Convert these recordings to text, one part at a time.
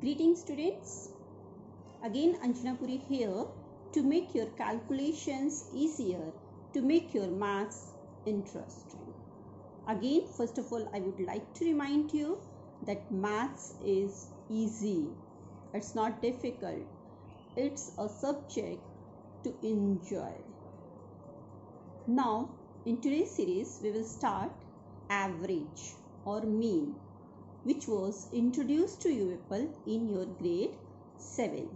Greetings students, again Anjana Puri here to make your calculations easier, to make your maths interesting. Again, first of all, I would like to remind you that maths is easy, it's not difficult, it's a subject to enjoy. Now, in today's series, we will start average or mean, which was introduced to you people in your grade 7.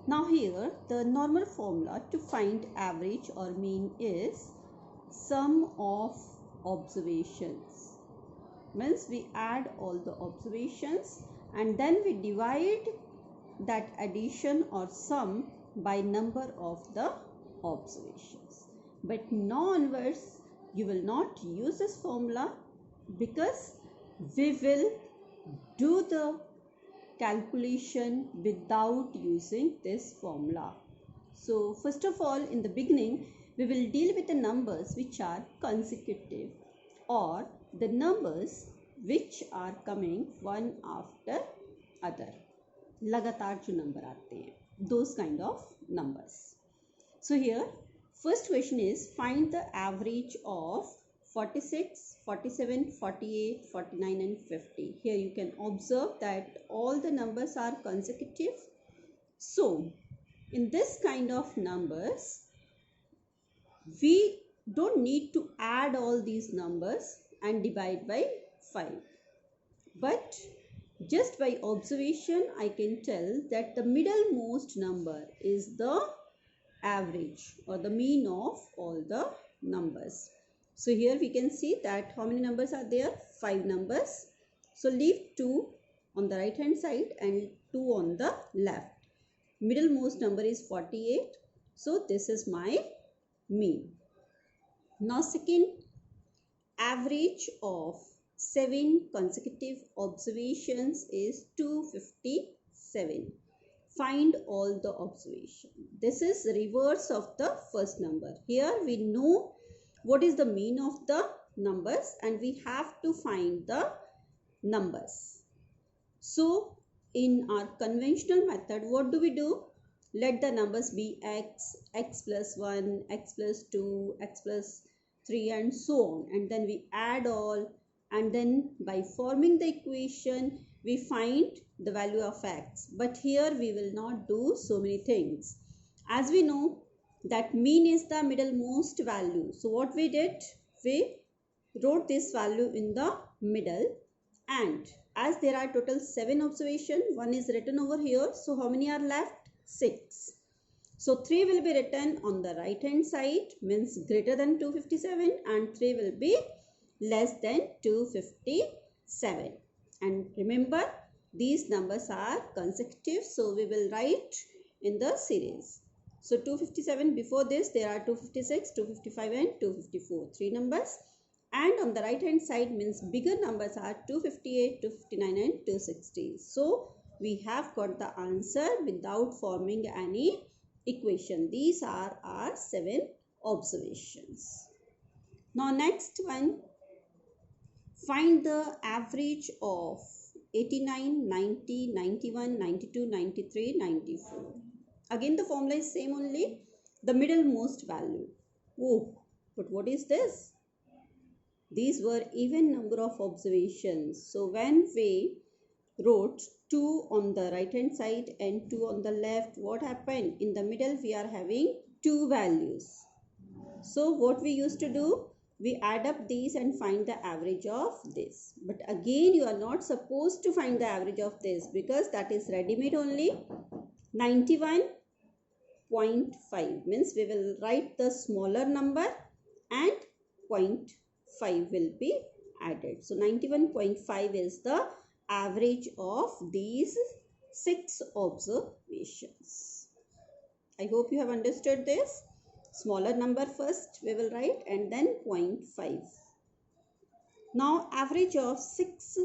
Now here the normal formula to find average or mean is sum of observations. Means we add all the observations and then we divide that addition or sum by number of the observations. But now onwards you will not use this formula because we will do the calculation without using this formula. So first of all, in the beginning we will deal with the numbers which are consecutive or the numbers which are coming one after other. लगातार जो number आते हैं, those kind of numbers. So here first question is find the average of 46, 47, 48, 49 and 50. Here you can observe that all the numbers are consecutive. So in this kind of numbers, we don't need to add all these numbers and divide by 5. But just by observation, I can tell that the middlemost number is the average or the mean of all the numbers. So here we can see that how many numbers are there? 5 numbers. So leave 2 on the right hand side and 2 on the left. Middlemost number is 48. So this is my mean. Now second, average of 7 consecutive observations is 257. Find all the observations. This is reverse of the first number. Here we know what is the mean of the numbers and we have to find the numbers. So in our conventional method, what do? Let the numbers be x, x plus 1, x plus 2, x plus 3 and so on, and then we add all, and then by forming the equation we find the value of x. But here we will not do so many things. As we know that mean is the middlemost value. So what we did? We wrote this value in the middle, and as there are total 7 observations, 1 is written over here. So how many are left? 6. So 3 will be written on the right hand side, means greater than 257, and 3 will be less than 257. And remember, these numbers are consecutive, so we will write in the series. So 257, before this there are 256, 255 and 254, 3 numbers. And on the right hand side means bigger numbers are 258, 259 and 260. So we have got the answer without forming any equation. These are our 7 observations. Now next one, find the average of 89, 90, 91, 92, 93, 94. Again the formula is same only, the middlemost value. Oh, but what is this? These were even number of observations. So when we wrote 2 on the right hand side and 2 on the left, what happened? In the middle we are having 2 values. So what we used to do? We add up these and find the average of this. But again you are not supposed to find the average of this because that is ready-made only. 91.5 means we will write the smaller number and 0.5 will be added. So 91.5 is the average of these 6 observations. I hope you have understood this. Smaller number first we will write and then 0.5. Now average of 6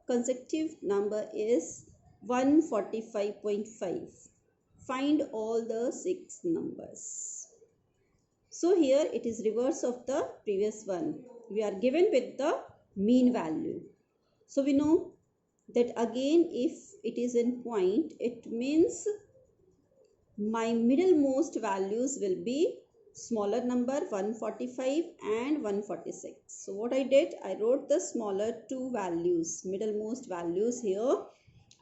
consecutive number is 145.5. Find all the 6 numbers. So here it is reverse of the previous one. We are given with the mean value. So we know that again if it is in point, it means my middlemost values will be smaller number 145 and 146. So what I did, I wrote the smaller two values, middlemost values here,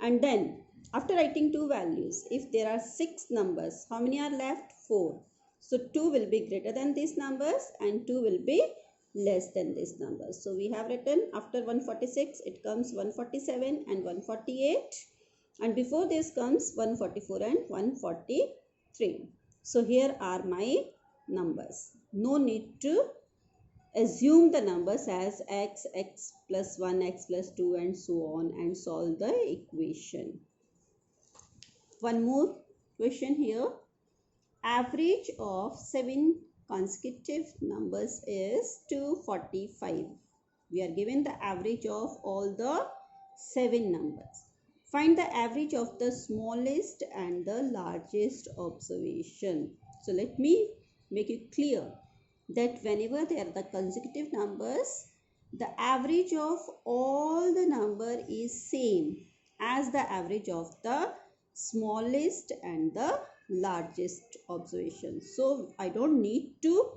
and then after writing two values, if there are 6 numbers, how many are left? 4. So 2 will be greater than these numbers and 2 will be less than these numbers. So we have written after 146 it comes 147 and 148, and before this comes 144 and 143. So here are my numbers. No need to assume the numbers as x, x plus 1, x plus 2 and so on and solve the equation. One more question here. Average of 7 consecutive numbers is 245. We are given the average of all the 7 numbers. Find the average of the smallest and the largest observation. So let me make it clear that whenever they are the consecutive numbers, the average of all the number is same as the average of the smallest and the largest observation. So I don't need to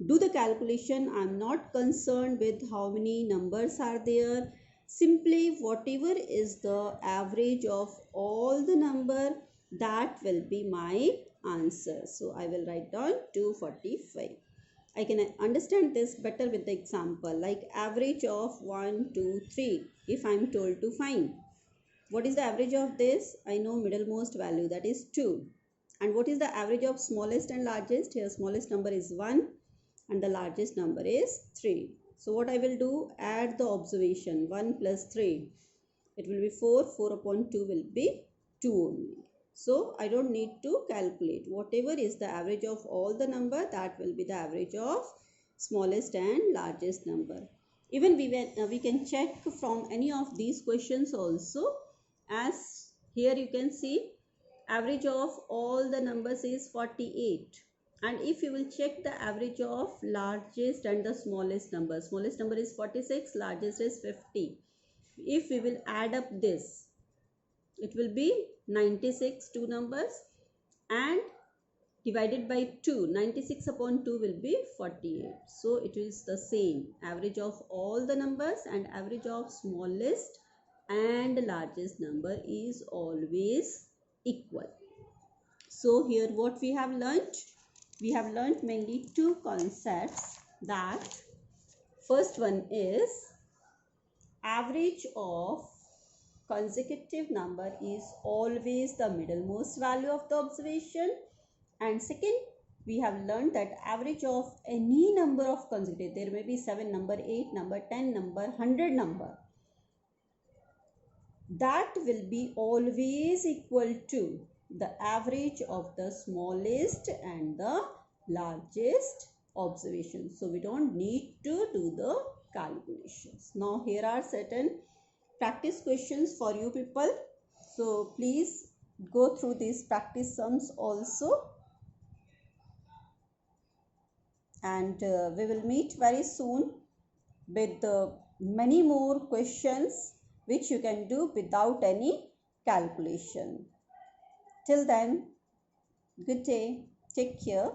do the calculation. I'm not concerned with how many numbers are there. Simply whatever is the average of all the number, that will be my answer. So I will write down 245. I can understand this better with the example like average of 1, 2, 3. If I am told to find what is the average of this, I know middlemost value, that is 2. And what is the average of smallest and largest? Here smallest number is 1 and the largest number is 3. So what I will do, add the observation 1 plus 3. It will be 4. 4 upon 2 will be 2 only. So I don't need to calculate. Whatever is the average of all the number, that will be the average of smallest and largest number. Even we can check from any of these questions also, as here you can see average of all the numbers is 48. And if you will check the average of largest and the smallest number is 46, largest is 50. If we will add up this, it will be 96, two numbers, and divided by 2, 96 upon 2 will be 48. So it is the same average of all the numbers, and average of smallest and largest number is always equal. So here what we have learnt? We have learnt mainly two concepts. That first one is average of consecutive number is always the middlemost value of the observation, and second we have learned that average of any number of consecutive, there may be 7 number, 8 number, 10 number, 100 number, that will be always equal to the average of the smallest and the largest observation. So we don't need to do the calculations. Now here are certain practice questions for you people. So please go through these practice sums also, and we will meet very soon with many more questions which you can do without any calculation. Till then, good day, take care.